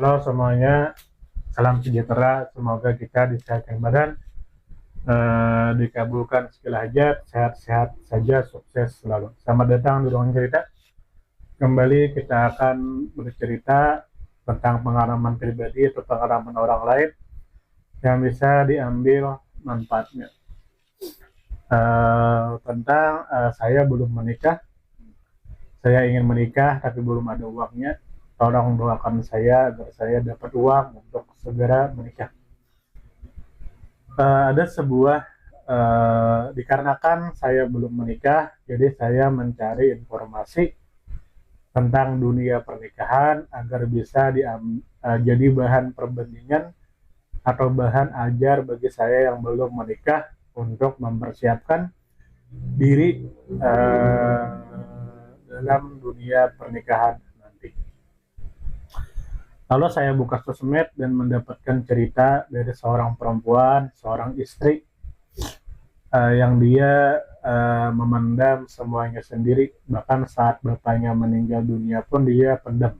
Halo semuanya, salam sejahtera. Semoga kita disehatan badan, dikabulkan segala hajat, sehat-sehat saja, sukses selalu. Selamat datang di ruang cerita. Kembali kita akan bercerita tentang pengalaman pribadi atau pengalaman orang lain yang bisa diambil manfaatnya. Tentang saya belum menikah, saya ingin menikah tapi belum ada uangnya. Tolong doakan saya agar saya dapat uang untuk segera menikah. Ada sebuah dikarenakan saya belum menikah, jadi saya mencari informasi tentang dunia pernikahan agar bisa jadi bahan perbandingan atau bahan ajar bagi saya yang belum menikah untuk mempersiapkan diri dalam dunia pernikahan nanti. Lalu saya buka sosmed dan mendapatkan cerita dari seorang perempuan, seorang istri yang dia memendam semuanya sendiri. Bahkan saat bapaknya meninggal dunia pun dia pendam.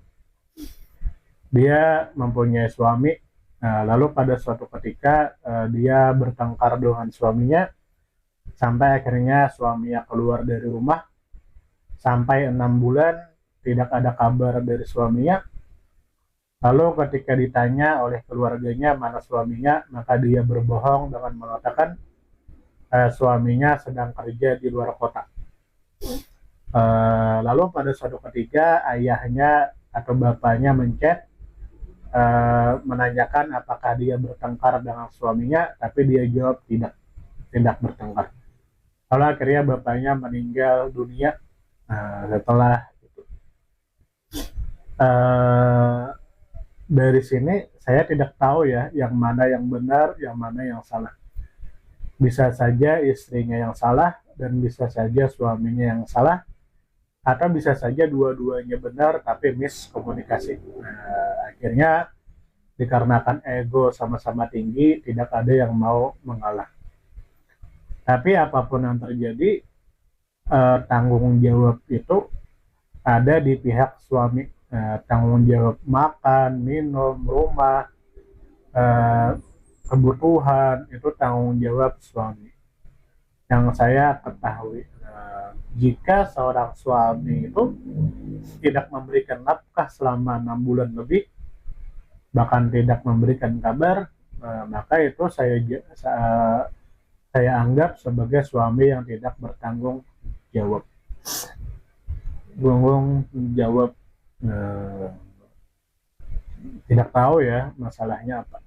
Dia mempunyai suami, lalu pada suatu ketika dia bertengkar dengan suaminya, sampai akhirnya suaminya keluar dari rumah, sampai 6 bulan tidak ada kabar dari suaminya. Lalu ketika ditanya oleh keluarganya mana suaminya, maka dia berbohong dengan mengatakan suaminya sedang kerja di luar kota. Lalu pada suatu ketika ayahnya atau bapaknya menchat menanyakan apakah dia bertengkar dengan suaminya, tapi dia jawab tidak bertengkar. Lalu akhirnya bapaknya meninggal dunia setelah itu. Dari sini saya tidak tahu ya yang mana yang benar, yang mana yang salah. Bisa saja istrinya yang salah dan bisa saja suaminya yang salah, atau bisa saja dua-duanya benar tapi miskomunikasi. Akhirnya dikarenakan ego sama-sama tinggi, tidak ada yang mau mengalah. Tapi apapun yang terjadi, tanggung jawab itu ada di pihak suami. Tanggung jawab makan, minum, rumah, kebutuhan itu tanggung jawab suami. Yang saya ketahui, jika seorang suami itu tidak memberikan nafkah selama 6 bulan lebih, bahkan tidak memberikan kabar, maka itu saya anggap sebagai suami yang tidak bertanggung jawab. Jawab tidak tahu ya masalahnya apa.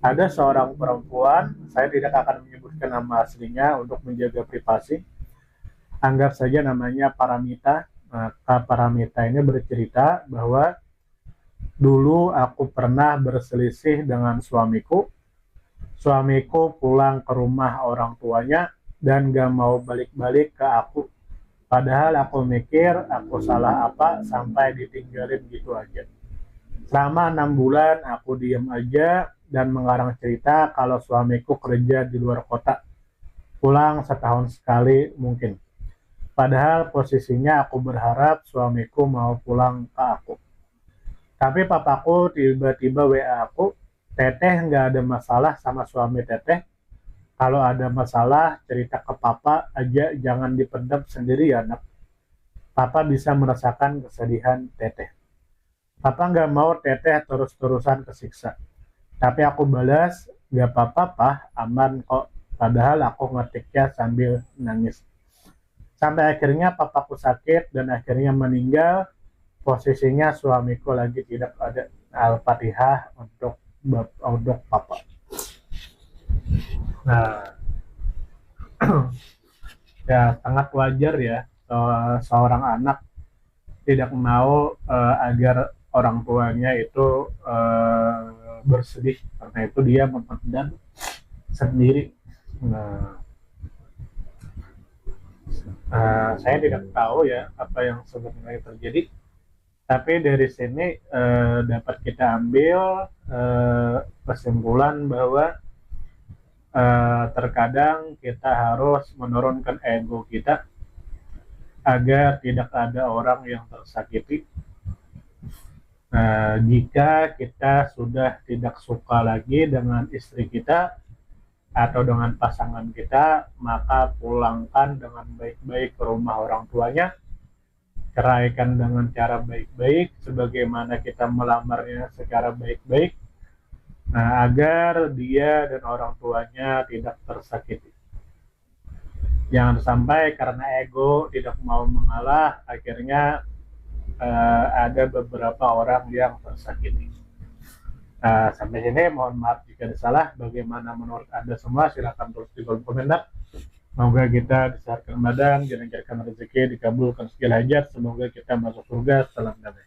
Ada seorang perempuan, saya tidak akan menyebutkan nama aslinya untuk menjaga privasi. Anggap saja namanya Paramita. Kak Paramita ini bercerita bahwa dulu aku pernah berselisih dengan suamiku. Suamiku pulang ke rumah orang tuanya dan gak mau balik-balik ke aku. Padahal aku mikir aku salah apa sampai ditinggalin gitu aja. Selama 6 bulan aku diem aja dan mengarang cerita kalau suamiku kerja di luar kota. Pulang setahun sekali mungkin. Padahal posisinya aku berharap suamiku mau pulang ke aku. Tapi papaku tiba-tiba WA aku, Teteh nggak ada masalah sama suami Teteh. Kalau ada masalah cerita ke papa aja, jangan dipendam sendiri ya nak. Papa bisa merasakan kesedihan Teteh. Papa nggak mau Teteh terus-terusan kesiksa. Tapi aku balas, nggak apa-apa Pak, aman kok. Padahal aku ngetiknya sambil nangis. Sampai akhirnya papaku sakit dan akhirnya meninggal. Posisinya suamiku lagi tidak ada. Al-Fatihah untuk papa. Nah, ya sangat wajar ya seorang anak tidak mau agar orang tuanya itu bersedih, karena itu dia memendam sendiri. Nah, saya tidak tahu ya apa yang sebenarnya terjadi, tapi dari sini dapat kita ambil kesimpulan bahwa terkadang kita harus menurunkan ego kita agar tidak ada orang yang tersakiti. Jika kita sudah tidak suka lagi dengan istri kita atau dengan pasangan kita, maka pulangkan dengan baik-baik ke rumah orang tuanya, ceraikan dengan cara baik-baik, sebagaimana kita melamarnya secara baik-baik, agar dia dan orang tuanya tidak tersakiti. Jangan sampai karena ego tidak mau mengalah, akhirnya ada beberapa orang yang tersakiti. Sampai sini mohon maaf jika ada salah. Bagaimana menurut Anda semua? Silakan tulis di kolom komentar. Semoga kita disehatkan badan, dilancarkan rezeki, dikabulkan segala hajat. Semoga kita masuk surga. Salam damai.